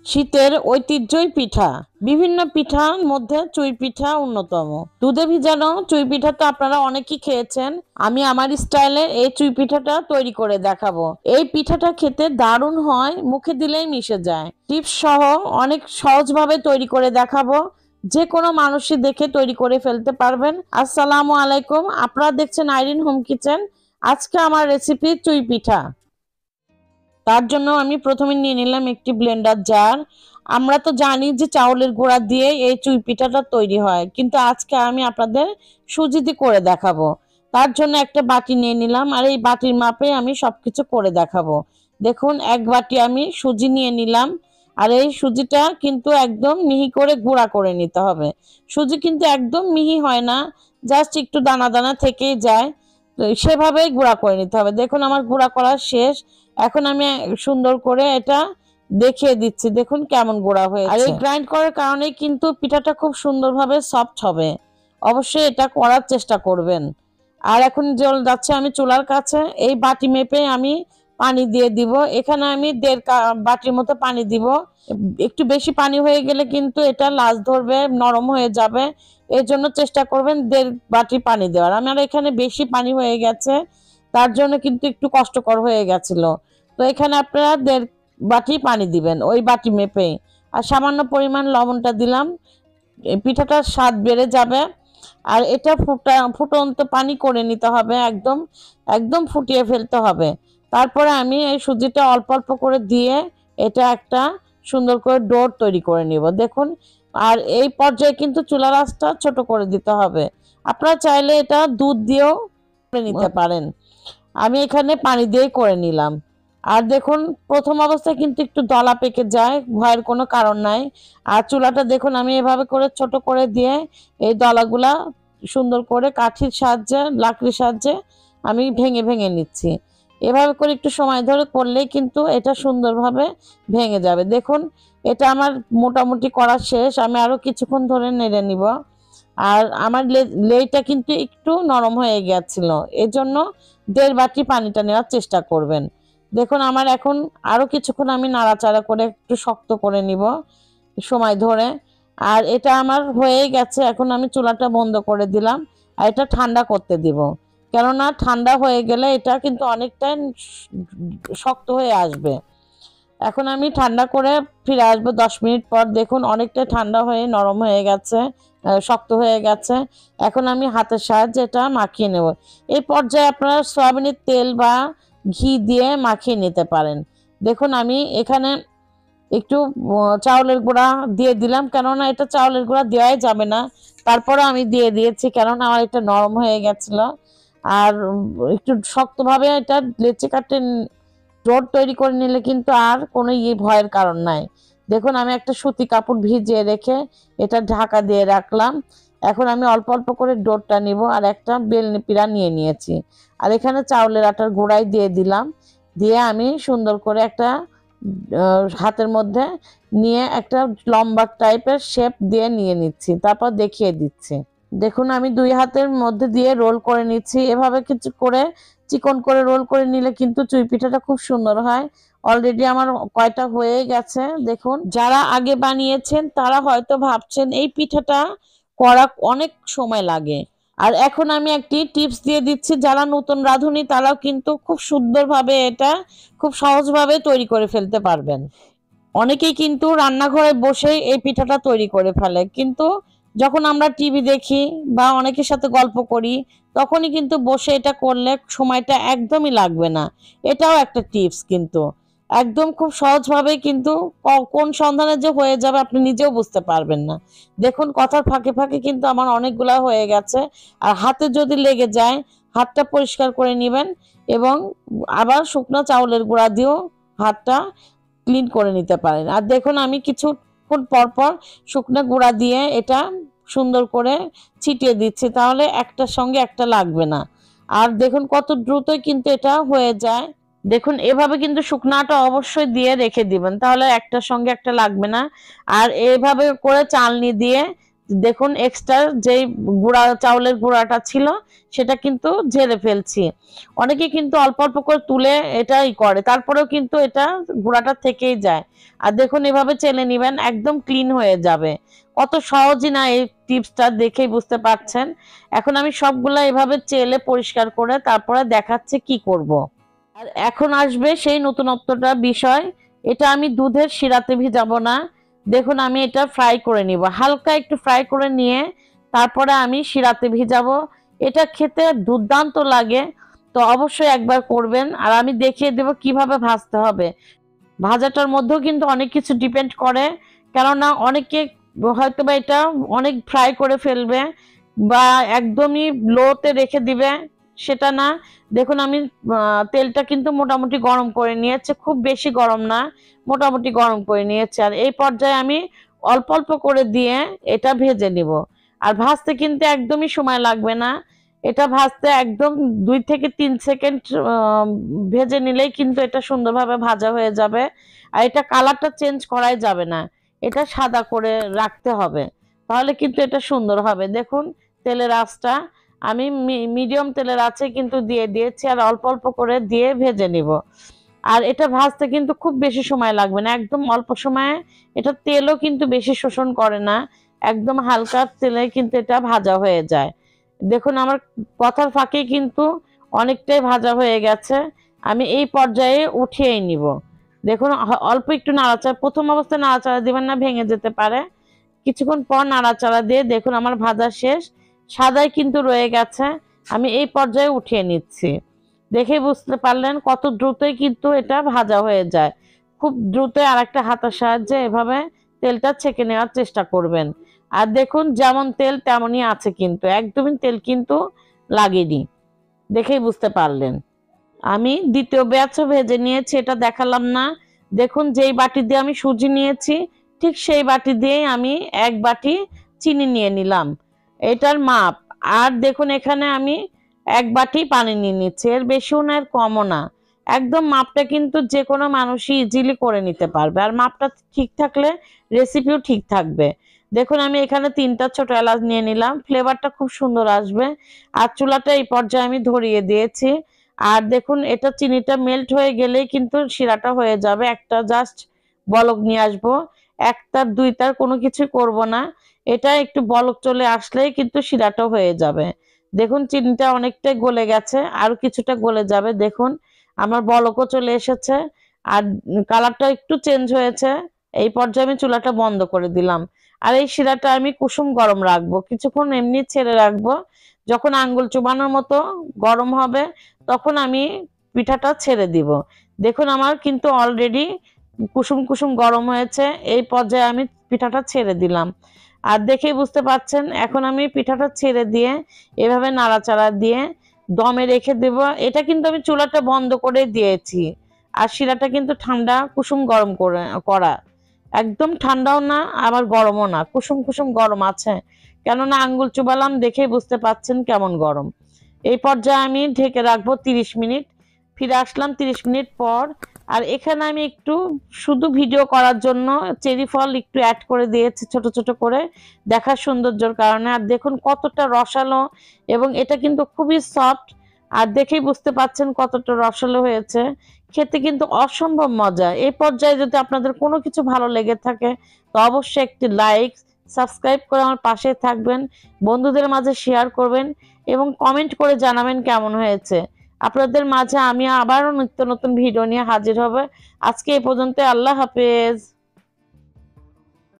শীতের ঐতিহ্যই পিঠা। বিভিন্ন পিঠার মধ্যে চুই পিঠা অন্যতম। দুধে ভিজানো চুই পিঠা তো আপনারা অনেকেই খেয়েছেন। আমি আমার স্টাইলে এই চুই পিঠাটা তৈরি করে দেখাবো। এই পিঠাটা খেতে দারুণ হয়, মুখে দিলেই মিশে যায়। টিপস সহ অনেক সহজভাবে তৈরি করে দেখাবো, যে কোনো মানুষই দেখে তৈরি করে ফেলতে পারবেন। আসসালামু আলাইকুম, আপনারা দেখছেন আইরিন হোম কিচেন। আজকে আমার রেসিপি চুই পিঠা। তার জন্য আমি প্রথমে নিয়ে নিলাম একটি ব্লেন্ডার জার। আমরা তো জানি যে চাউলের গুঁড়া দিয়ে এই চুই পিঠাটা তৈরি হয়, কিন্তু আজকে আমি আপনাদের সুজি দিয়ে করে দেখাবো। তার জন্য একটা বাটি নিয়ে নিলাম, আর এই বাটির মাপে আমি সবকিছু করে দেখাবো। দেখুন, এক বাটি আমি সুজি নিয়ে নিলাম। আর এই সুজিটা কিন্তু একদম মিহি করে গুঁড়া করে নিতে হবে। সুজি কিন্তু একদম মিহি হয় না, জাস্ট একটু দানা দানা থেকেই যায়, তো সেভাবেই গুঁড়া করে নিতে হবে। দেখুন, আমার গুঁড়া করা শেষ। এখন আমি সুন্দর করে এটা দেখিয়ে দিচ্ছি, দেখুন কেমন গুঁড়া হয়েছে। আর এই গ্রাইন্ড করার কারণে কিন্তু পিঠাটা খুব সুন্দরভাবে সফট হবে। অবশ্যই এটা করার চেষ্টা করবেন। আর এখন জল যাচ্ছে আমি চুলার কাছে। এই বাটি মেপে আমি পানি দিয়ে দিব। এখানে আমি 1.5 বাটির মতো পানি দিব। একটু বেশি পানি হয়ে গেলে কিন্তু এটা লাজ ধরবে, নরম হয়ে যাবে। এর জন্য চেষ্টা করবেন 1.5 বাটি পানি দেওয়ার। আমার এখানে বেশি পানি হয়ে গেছে, তার জন্য কিন্তু একটু কষ্টকর হয়ে গেছিল। তো এখানে আপনারা 1.5 বাটি পানি দিবেন ওই বাটি মেপে। আর সামান্য পরিমাণ লবণটা দিলাম, পিঠাটার স্বাদ বেড়ে যাবে। আর এটা ফুটন্ত পানি করে নিতে হবে, একদম একদম ফুটিয়ে ফেলতে হবে। তারপরে আমি এই সুজিটা অল্প অল্প করে দিয়ে এটা একটা সুন্দর করে ডো তৈরি করে নিব, দেখুন। আর এই পর্যায়ে কিন্তু চুলার আঁচটা ছোট করে দিতে হবে। আপনারা চাইলে এটা দুধ দিয়েও করে নিতে পারেন। আমি এখানে পানি দিয়েই করে নিলাম। আর দেখুন, প্রথম অবস্থায় কিন্তু একটু দলা পেকে যায়, ভয়ের কোনো কারণ নাই। আর চুলাটা দেখুন আমি এভাবে করে ছোট করে দিয়ে এই দলাগুলা সুন্দর করে কাঠির সাহায্যে, লাকড়ির সাহায্যে আমি ভেঙে ভেঙে নিচ্ছি। এভাবে করে একটু সময় ধরে করলেই কিন্তু এটা সুন্দরভাবে ভেঙে যাবে। দেখুন, এটা আমার মোটামুটি করা শেষ। আমি আরো কিছুক্ষণ ধরে নেড়ে নিব। আর আমার লেইটা কিন্তু একটু নরম হয়ে গেছিল, এজন্য 1.5 বাটি পানিটা নেওয়ার চেষ্টা করবেন। দেখুন, আমার এখন আরো কিছুক্ষণ আমি নাড়াচাড়া করে একটু শক্ত করে নিব সময় ধরে। আর এটা আমার হয়ে গেছে। এখন আমি চুলাটা বন্ধ করে দিলাম, আর এটা ঠান্ডা করতে দিব। কেননা ঠান্ডা হয়ে গেলে এটা কিন্তু অনেকটাই শক্ত হয়ে আসবে। এখন আমি ঠান্ডা করে ফিরে আসবো 10 মিনিট পর। দেখুন, অনেকটা ঠান্ডা হয়ে নরম হয়ে গেছে, শক্ত হয়ে গেছে। এখন আমি হাতের সাহায্যে এটা মাখিয়ে নেব। এই পর্যায়ে আপনারা সয়াবিনের তেল বা ঘি দিয়ে মাখিয়ে নিতে পারেন। দেখুন, আমি এখানে একটু চাউলের গুঁড়া দিয়ে দিলাম, কেননা এটা চাউলের গুঁড়া দেওয়াই যাবে না, তারপরে আমি দিয়ে দিয়েছি, কেননা আমার এটা নরম হয়ে গেছিল। আর একটু শক্তভাবে এটা লেচি কাটে রোড তৈরি করে নিলে কিন্তু আর কোনো ভয়ের কারণ নাই। দেখুন, আমি একটা সুতি কাপড় ভিজিয়ে রেখে এটা ঢাকা দিয়ে রাখলাম। এখন আমি অল্প অল্প করে ডোরটা নিব, আর একটা বেলনি পিড়া নিয়ে নিয়েছি। আর এখানে চাউলের আটার গুঁড়াই দিয়ে দিলাম। দিয়ে আমি সুন্দর করে একটা হাতের মধ্যে নিয়ে একটা লম্বা টাইপের শেপ দিয়ে নিয়ে নিচ্ছি, তারপর দেখিয়ে দিচ্ছি। দেখুন, আমি 2 হাতের মধ্যে দিয়ে রোল করে নিচ্ছি। এভাবে কিছু করে চিকন করে রোল করে নিলে কিন্তু চুই পিঠাটা খুব সুন্দর হয়। অলরেডি আমার কয়টা হয়ে গেছে। দেখুন, যারা আগে বানিয়েছেন তারা হয়তো ভাবছেন এই পিঠাটা করা অনেক সময় লাগে। আর এখন আমি একটি টিপস দিয়ে দিচ্ছি, যারা নতুন রাঁধুনি তারাও কিন্তু খুব সুন্দরভাবে এটা খুব সহজভাবে তৈরি করে ফেলতে পারবেন। অনেকেই কিন্তু রান্নাঘরে বসে এই পিঠাটা তৈরি করে ফেলে, কিন্তু যখন আমরা টিভি দেখি বা অনেকের সাথে গল্প করি, তখনই কিন্তু বসে এটা করলে সময়টা একদমই লাগবে না। এটাও একটা টিপস, কিন্তু একদম খুব সহজভাবে, কিন্তু কোন সন্ধানে যে হয়ে যাবে আপনি নিজেও বুঝতে পারবেন না। দেখুন, কথার ফাঁকে ফাঁকে কিন্তু আমার অনেকগুলা হয়ে গেছে। আর হাতে যদি লেগে যায়, হাতটা পরিষ্কার করে নেবেন, এবং আবার শুকনো চাউলের গুঁড়া দিয়েও হাতটা ক্লিন করে নিতে পারেন। আর দেখুন, আমি কিছুক্ষণ পর পর শুকনো গুঁড়া দিয়ে এটা সুন্দর করে ছিটিয়ে দিচ্ছি, তাহলে একটার সঙ্গে একটা লাগবে না। আর দেখুন কত দ্রুতই কিন্তু এটা হয়ে যায়। দেখুন, এভাবে কিন্তু শুকনাটা অবশ্যই দিয়ে রেখে দিবেন, তাহলে একটার সঙ্গে একটা লাগবে না। আর এভাবে করে চালনি দিয়ে দেখুন এক্সট্রা যেই চাউলের গুঁড়াটা ছিল সেটা কিন্তু ঝেড়ে ফেলছি। অনেকে কিন্তু অল্প অল্প করে তুলে এটাই করে, তারপরেও কিন্তু এটা গুঁড়াটা থেকেই যায়। আর দেখুন এভাবে চেলে নিবেন, একদম ক্লিন হয়ে যাবে। কত সহজই না, এই টিপসটা দেখেই বুঝতে পারছেন। এখন আমি সবগুলা এভাবে চেলে পরিষ্কার করে তারপরে দেখাচ্ছি কি করব। আর এখন আসবে সেই নতুনত্বটা বিষয়। এটা আমি দুধের শিরাতে ভিজাবো না। দেখুন আমি এটা ফ্রাই করে নিব, হালকা একটু ফ্রাই করে নিয়ে তারপরে আমি শিরাতে ভিজাবো। এটা খেতে দুর্দান্ত লাগে, তো অবশ্যই একবার করবেন। আর আমি দেখিয়ে দেব কিভাবে ভাজতে হবে। ভাজাটার মধ্যেও কিন্তু অনেক কিছু ডিপেন্ড করে, কেননা অনেকে হয়তো বা এটা অনেক ফ্রাই করে ফেলবে বা একদমই লোতে রেখে দিবে, সেটা না। দেখুন আমি তেলটা কিন্তু মোটামুটি গরম করে নিয়েছি, খুব বেশি গরম না, মোটামুটি গরম করে নিয়েছি। আর এই পর্যায়ে আমি অল্প অল্প করে দিয়ে এটা ভেজে নিব। আর ভাজতে কিন্তু একদমই সময় লাগবে না, এটা ভাজতে একদম 2 থেকে 3 সেকেন্ড ভেজে নিলেই কিন্তু এটা সুন্দরভাবে ভাজা হয়ে যাবে। আর এটা কালারটা চেঞ্জ করাই যাবে না, এটা সাদা করে রাখতে হবে, তাহলে কিন্তু এটা সুন্দর হবে। দেখুন তেলের আঁচটা আমি মিডিয়াম তেলের আঁচে কিন্তু দিয়ে দিয়েছি, আর অল্প অল্প করে দিয়ে ভেজে নিব। আর এটা ভাজতে কিন্তু খুব বেশি সময় লাগবে না, একদম অল্প সময়ে। এটা তেলও কিন্তু বেশি শোষণ করে না, একদম হালকা তেলে কিন্তু এটা ভাজা হয়ে যায়। দেখুন আমার কথার ফাঁকে কিন্তু অনেকটাই ভাজা হয়ে গেছে। আমি এই পর্যায়ে উঠিয়েই নিব। দেখুন অল্প একটু নাড়াচাড়া, প্রথম অবস্থায় নাড়াচাড়া দিবেন না, ভেঙে যেতে পারে। কিছুক্ষণ পর নাড়াচাড়া দিয়ে দেখুন আমার ভাজা শেষ, সাদাই কিন্তু রয়ে গেছে। আমি এই পর্যায়ে উঠিয়ে নিচ্ছি। দেখে বুঝতে পারলেন কত দ্রুতই কিন্তু এটা ভাজা হয়ে যায়। খুব দ্রুতই আর একটা হাতার সাহায্যে এভাবে তেলটা ছেঁকে নেওয়ার চেষ্টা করবেন। আর দেখুন যেমন তেল তেমনই আছে, কিন্তু একদমই তেল কিন্তু লাগেনি, দেখেই বুঝতে পারলেন। আমি দ্বিতীয় ব্যাচও ভেজে নিয়েছি, এটা দেখালাম না। দেখুন যেই বাটি দিয়ে আমি সুজি নিয়েছি, ঠিক সেই বাটি দিয়েই আমি 1 বাটি চিনি নিয়ে নিলাম, এটার মাপ। আর দেখুন এখানে আমি 1 বাটি পানি নিয়ে নিচ্ছি, এর বেশিও না এর কমও না। একদম মাপটা কিন্তু যে কোনো মানুষই ইজিলি করে নিতে পারবে, আর মাপটা ঠিক থাকলে রেসিপিও ঠিক থাকবে। দেখুন আমি এখানে 3টা ছোট এলাচ নিয়ে নিলাম, ফ্লেভারটা খুব সুন্দর আসবে। আর চুলাটা এই পর্যায়ে আমি ধরিয়ে দিয়েছি। আর দেখুন এটা চিনিটা মেল্ট হয়ে গেলেই কিন্তু শিরাটা হয়ে যাবে। একটা জাস্ট বলক নিয়ে আসবো, একটার দুইটার কোনো কিছু করব না, এটা একটু বলক চলে আসলেই কিন্তু শিরাটা হয়ে যাবে। দেখুন চিনিটা অনেকটাই গলে গেছে, আর কিছুটা গলে যাবে। দেখুন আমার বলকও চলে এসেছে, আর কালারটা একটু চেঞ্জ হয়েছে। এই পর্যায়ে আমি চুলাটা বন্ধ করে দিলাম। আর এই শিরাটা আমি কুসুম গরম রাখবো, কিছুক্ষণ এমনি ছেড়ে রাখবো। যখন আঙ্গুল চুবানোর মতো গরম হবে তখন আমি পিঠাটা ছেড়ে দিব। দেখুন আমার কিন্তু অলরেডি কুসুম কুসুম গরম হয়েছে, এই পর্যায়ে আমি পিঠাটা ছেড়ে দিলাম। আর দেখেই বুঝতে পাচ্ছেন, এখন আমি পিঠাটা ছেড়ে দিয়ে এভাবে নাড়াচাড়া দিয়ে দমে রেখে দেব। এটা কিন্তু আমি চুলাটা বন্ধ করে দিয়েছি। আর শিরাটা কিন্তু ঠান্ডা কুসুম গরম করা, একদম ঠান্ডাও না আবার গরমও না, কুসুম কুসুম গরম আছে। কেননা আঙ্গুল চুবালাম, দেখেই বুঝতে পাচ্ছেন কেমন গরম। এই পর্যায়ে আমি ঢেকে রাখবো 30 মিনিট। ফিরে আসলাম 30 মিনিট পর। আর এখানে আমি একটু শুধু ভিডিও করার জন্য চেরি ফল একটু অ্যাড করে দিয়েছি ছোট ছোট করে, দেখার সৌন্দর্যের কারণে। আর দেখুন কতটা রসালো, এবং এটা কিন্তু খুবই সফট। আর দেখেই বুঝতে পাচ্ছেন কতটা রসালো হয়েছে, খেতে কিন্তু অসম্ভব মজা। এই পর্যায়ে যদি আপনাদের কোনো কিছু ভালো লেগে থাকে তো অবশ্যই একটি লাইক, সাবস্ক্রাইব করে আমার পাশে থাকবেন, বন্ধুদের মাঝে শেয়ার করবেন, এবং কমেন্ট করে জানাবেন কেমন হয়েছে। আপনাদের মাঝে আমি আবারও নিত্য নতুন ভিডিও নিয়ে হাজির হব। আজকে এই পর্যন্ত, আল্লাহ হাফেজ।